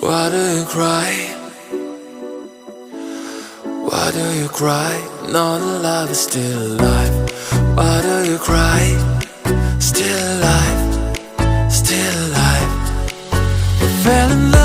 Why do you cry? Why do you cry? No, the love is still alive. Why do you cry? Still alive, still alive. We fell in love.